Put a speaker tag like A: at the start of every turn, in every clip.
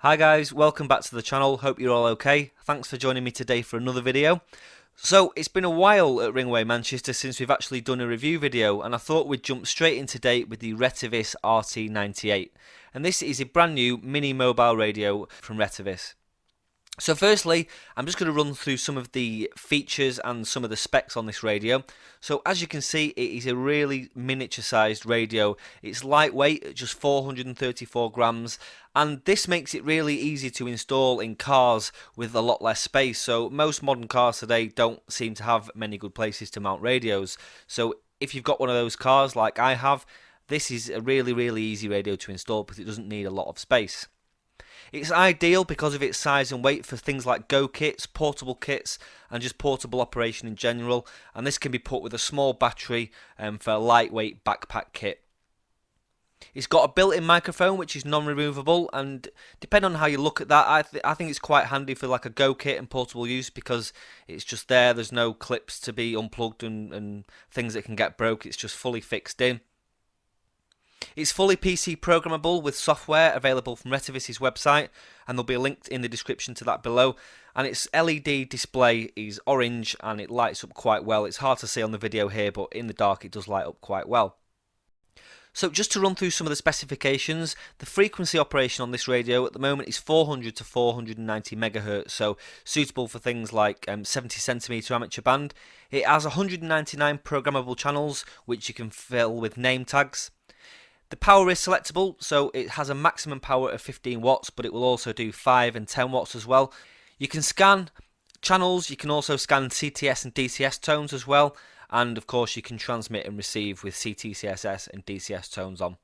A: Hi guys, welcome back to the channel, hope you're all okay. Thanks for joining me today for another video. So it's been a while at Ringway Manchester since we've actually done a review video, and I thought we'd jump straight in today with the Retevis RT98. And this is a brand new mini mobile radio from Retevis. So firstly, I'm just going to run through some of the features and some of the specs on this radio. So as you can see, it is a really miniature sized radio. It's lightweight at just 434 grams, and this makes it really easy to install in cars with a lot less space. So most modern cars today don't seem to have many good places to mount radios. So if you've got one of those cars like I have, this is a really easy radio to install because it doesn't need a lot of space. It's ideal because of its size and weight for things like go kits, portable kits, and just portable operation in general. And this can be put with a small battery for a lightweight backpack kit. It's got a built-in microphone which is non-removable, and depending on how you look at that, I think it's quite handy for like a go kit and portable use because it's just there. There's no clips to be unplugged and things that can get broke. It's just fully fixed in. It's fully PC programmable with software available from Retevis's website, and there'll be a link in the description to that below. And its LED display is orange and it lights up quite well. It's hard to see on the video here, but in the dark it does light up quite well. So just to run through some of the specifications, the frequency operation on this radio at the moment is 400 to 490 megahertz, so suitable for things like 70 centimeter amateur band. It has 199 programmable channels which you can fill with name tags. The power is selectable, so it has a maximum power of 15 watts, but it will also do 5 and 10 watts as well. You can scan channels, you can also scan CTS and DCS tones as well, and of course you can transmit and receive with CTCSS and DCS tones on.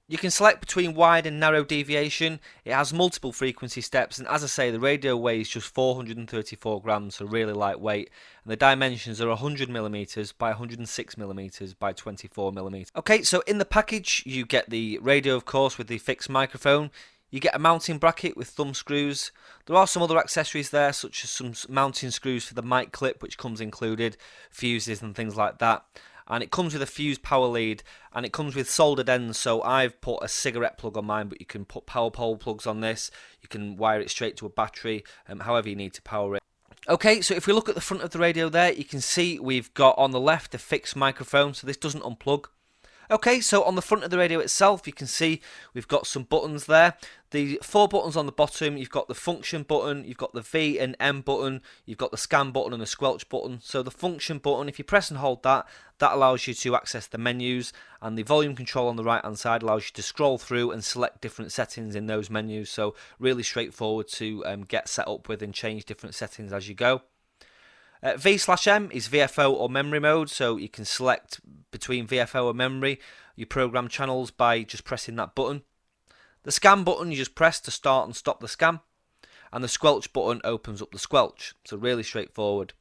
A: You can select between wide and narrow deviation. It has multiple frequency steps, and as I say, the radio weighs just 434 grams, so really lightweight, and the dimensions are 100mm by 106mm by 24mm. Okay, so in the package you get the radio, of course, with the fixed microphone. You get a mounting bracket with thumb screws. There are some other accessories there, such as some mounting screws for the mic clip, which comes included, fuses and things like that. And it comes with a fused power lead, and it comes with soldered ends, so I've put a cigarette plug on mine, but you can put power pole plugs on this. You can wire it straight to a battery, however you need to power it. Okay, so if we look at the front of the radio there, you can see we've got on the left a fixed microphone, so this doesn't unplug. Okay, so on the front of the radio itself, you can see we've got some buttons there. The 4 buttons on the bottom, you've got the function button, you've got the V and M button, you've got the scan button and the squelch button. So the function button, if you press and hold that, that allows you to access the menus, and the volume control on the right hand side allows you to scroll through and select different settings in those menus. So really straightforward to get set up with and change different settings as you go. V/M is VFO or memory mode, so you can select between VFO and memory. You program channels by just pressing that button. The scan button you just press to start and stop the scan, and the squelch button opens up the squelch, so really straightforward.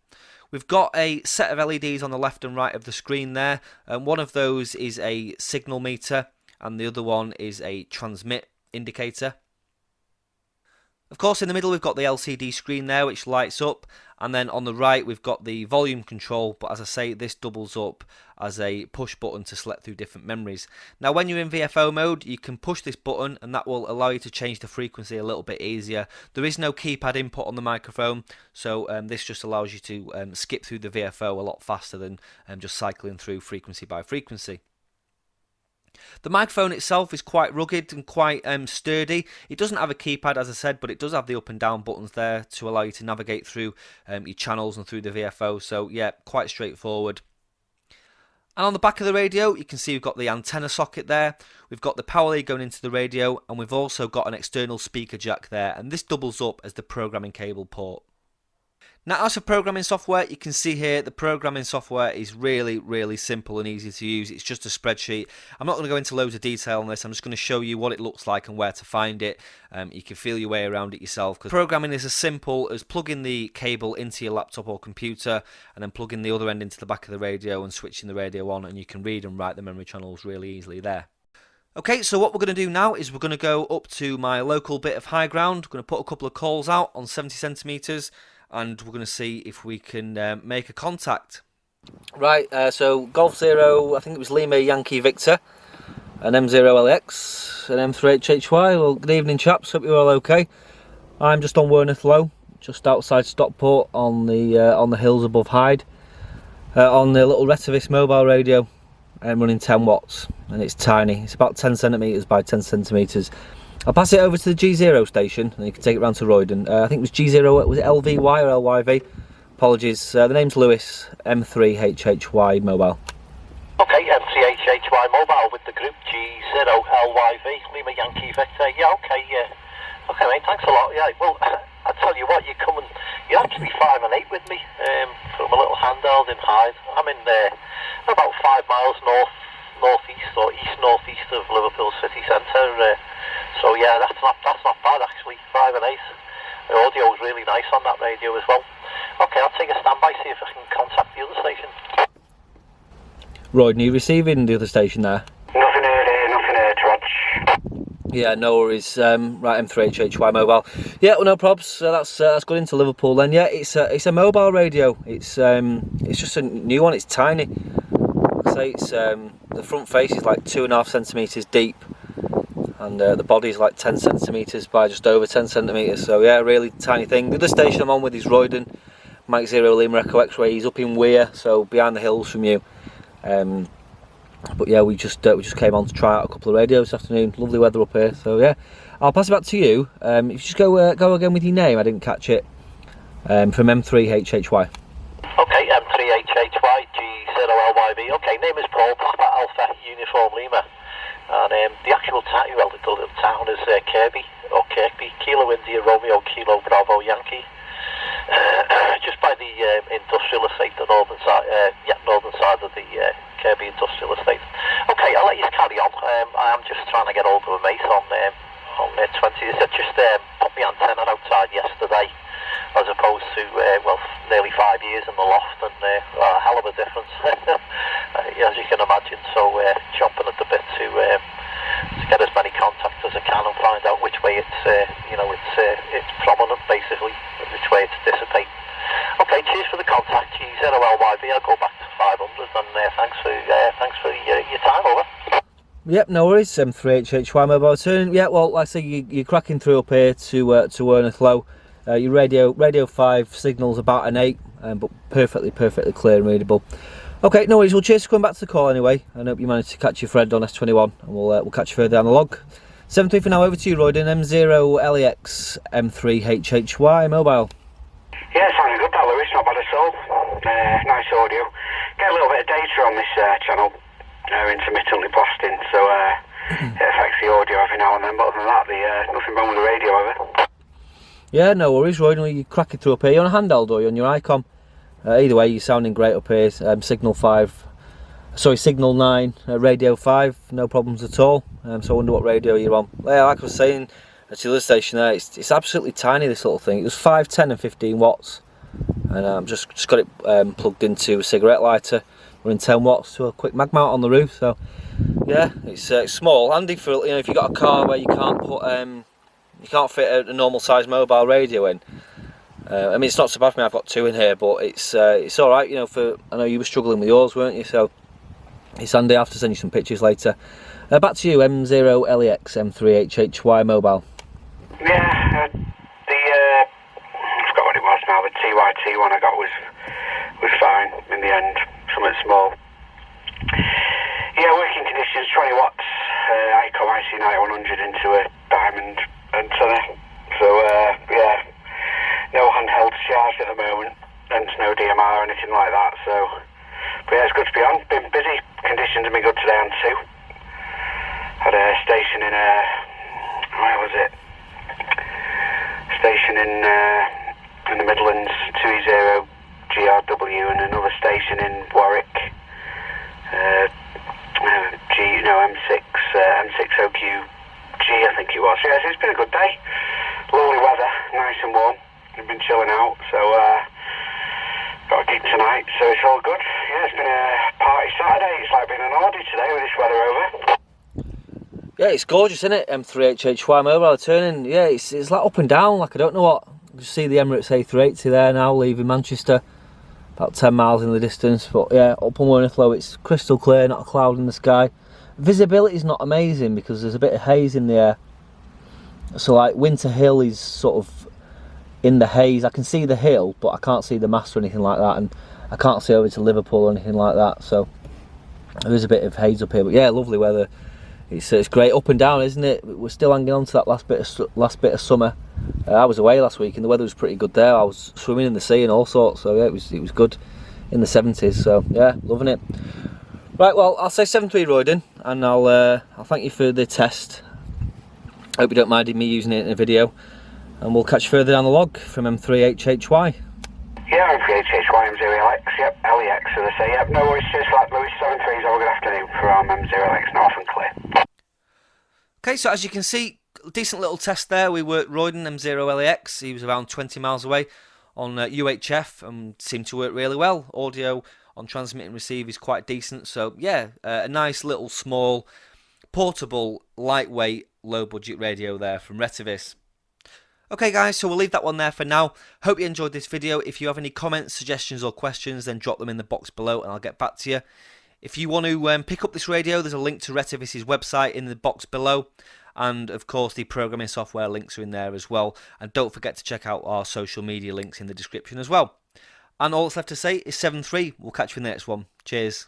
A: We've got a set of LEDs on the left and right of the screen there, and one of those is a signal meter and the other one is a transmit indicator. Of course, in the middle we've got the LCD screen there which lights up, and then on the right we've got the volume control, but as I say, this doubles up as a push button to select through different memories. Now when you're in VFO mode, you can push this button and that will allow you to change the frequency a little bit easier. There is no keypad input on the microphone, so this just allows you to skip through the VFO a lot faster than just cycling through frequency by frequency. The microphone itself is quite rugged and quite sturdy. It doesn't have a keypad, as I said, but it does have the up and down buttons there to allow you to navigate through your channels and through the VFO, so yeah, quite straightforward. And on the back of the radio, you can see we've got the antenna socket there, we've got the power lead going into the radio, and we've also got an external speaker jack there, and this doubles up as the programming cable port. Now as for programming software, you can see here the programming software is really simple and easy to use. It's just a spreadsheet. I'm not going to go into loads of detail on this. I'm just going to show you what it looks like and where to find it. You can feel your way around it yourself, because programming is as simple as plugging the cable into your laptop or computer and then plugging the other end into the back of the radio and switching the radio on, and you can read and write the memory channels really easily there. Okay, so what we're going to do now is we're going to go up to my local bit of high ground. We're going to put a couple of calls out on 70 centimeters, and we're going to see if we can make a contact. Right, so Golf Zero, I think it was Lima Yankee Victor. an M0LX, an M3HHY. Well, good evening chaps, hope you're all okay. I'm just on Werneth Low, just outside Stockport on the hills above Hyde, on the little Retevis mobile radio, running 10 watts, and it's tiny. It's about 10 centimetres by 10 centimetres. I'll pass it over to the G0 station and you can take it round to Roydon. I think it was G0, was it LVY or LYV? Apologies, the name's Lewis, M3HHY mobile.
B: Okay, M3HHY mobile with the group G0LYV, Lima Yankee Victor. Yeah, okay, okay mate, thanks a lot. Yeah, well, I tell you what, you're actually 5 and 8 with me, from a little handheld in Hyde. I'm in about 5 miles northeast or east-northeast of Liverpool city centre. So yeah, that's not bad actually, 5 and 8. The audio is really nice on that radio as well. Okay, I'll take a standby, see if I can contact the other station.
A: Royd, are you receiving the other station there?
B: Nothing heard, Rog.
A: Yeah, no worries. Right, M3HHY mobile. Yeah, well, no probs. That's good into Liverpool then. Yeah, it's a mobile radio. It's just a new one. It's tiny. Like I say, it's the front face is like 2.5 centimetres deep, and the body is like 10 centimetres by just over 10 centimetres. So yeah, really tiny thing. The other station I'm on with is Roydon, Mike 0 Lima Echo X-Ray. He's up in Weir, so behind the hills from you. But yeah, we just came on to try out a couple of radios this afternoon. Lovely weather up here, so yeah. I'll pass it back to you. If you just go again with your name, I didn't catch it. From M3HHY.
B: Okay, M3HHY G0LYV. Okay, name is Paul, Papa Alpha Uniform Lima, and the actual town, well, the town is Kirby or Kirkby, Kilo India Romeo Kilo Bravo Yankee. Just by the industrial estate, the northern side of the Kirby industrial estate. Okay, I'll let you carry on. I am just trying to get hold of a mate on 20. They just put my antenna outside yesterday, as opposed to well, nearly 5 years in the loft, and a hell of a difference, as you can imagine. So chomping at the bit to get as many contacts as I can and find out which way it's it's prominent, basically, which way it's dissipating. Okay, cheers for the contact, G0LYV. I'll go back to 500, and thanks for your time, over.
A: Yep, no worries. M3HHY mobile turn. Yeah, well, like I say, you're cracking through up here to Werneth Low. Your radio 5 signal's about an 8, but perfectly clear and readable. Okay, no worries. Well, cheers for coming back to the call anyway. I hope you managed to catch your friend on S21, and we'll catch you further down the log. 7-3 for now. Over to you, Roydon. M0LEX M3HHY mobile.
C: Yeah, sounding good, that, Lewis. Not bad at all. Nice audio. Get a little bit of data on this channel, intermittently blasting, so it affects the audio every now and then. But other than that, nothing wrong with the radio, ever. Yeah,
A: no worries, Roydon. You're cracking through up here. You're on a handheld or you're on your ICOM. Either way, you're sounding great up here. Signal 9, radio 5, no problems at all. So I wonder what radio you're on. Yeah, like I was saying at the other station there, it's absolutely tiny, this little thing. It was 5, 10 and 15 watts. And I've just got it plugged into a cigarette lighter, running 10 watts to a quick mag mount on the roof. So yeah, it's small, handy for, if you've got a car where you can't put you can't fit a normal size mobile radio in. I mean, it's not so bad for me. I've got 2 in here, but it's all right. I know you were struggling with yours, weren't you? So it's handy. I have to send you some pictures later. Back to you, M0LEX M3HHY mobile.
C: Yeah, I forgot what it was now. The TYT one I got was fine in the end. Something small. Yeah, working conditions, 20 watts. ICOM IC9100 into a diamond antenna. So yeah, no handheld charge at the moment, and no DMR or anything like that. So, but yeah, it's good to be on. Been busy. Conditions have been good today on 2. Had a station in where was it? Station in the Midlands, 2E0 GRW, and another station in Warwick. M6OQG, I think it was. Yeah, so it's been a good day. Lovely weather, nice and warm. We've been chilling out, so got a gig tonight, so it's all good. Yeah, it's been a party Saturday. It's like being an Audi today with this weather over.
A: Yeah, it's gorgeous, isn't it? M3HHY mobile turning. Yeah, it's like up and down. Like I don't know what. You can see the Emirates A380 there now, leaving Manchester. About 10 miles in the distance, but yeah, up on Werneth Low, it's crystal clear, not a cloud in the sky. visibility is not amazing because there's a bit of haze in the air. So like Winter Hill is sort of in the haze. I can see the hill, but I can't see the mast or anything like that, and I can't see over to Liverpool or anything like that. So there is a bit of haze up here, but yeah, lovely weather. It's great up and down, isn't it? We're still hanging on to that last bit of summer. I was away last week and the weather was pretty good there. I was swimming in the sea and all sorts, so yeah, it was good in the 70s. So yeah, loving it. Right, well, I'll say 7-3 Royden, and I'll thank you for the test. Hope you don't mind me using it in a video, and we'll catch you further down the log from M3HHY.
C: Yeah, M3HHY, M0LX, yep, LEX, so they say, yep, no worries, cheers for that, Louis, 7-3s, have a good afternoon from M0LX, North and Clear.
A: Okay, so as you can see, decent little test there. We worked Royden M0LEX, he was around 20 miles away on UHF and seemed to work really well. Audio on transmit and receive is quite decent, so yeah, a nice little small, portable, lightweight, low budget radio there from Retevis. Okay guys, so we'll leave that one there for now. Hope you enjoyed this video. If you have any comments, suggestions or questions, then drop them in the box below and I'll get back to you. If you want to pick up this radio, there's a link to Retevis' website in the box below. And of course the programming software links are in there as well. And don't forget to check out our social media links in the description as well. And all that's left to say is 7-3. We'll catch you in the next one. Cheers.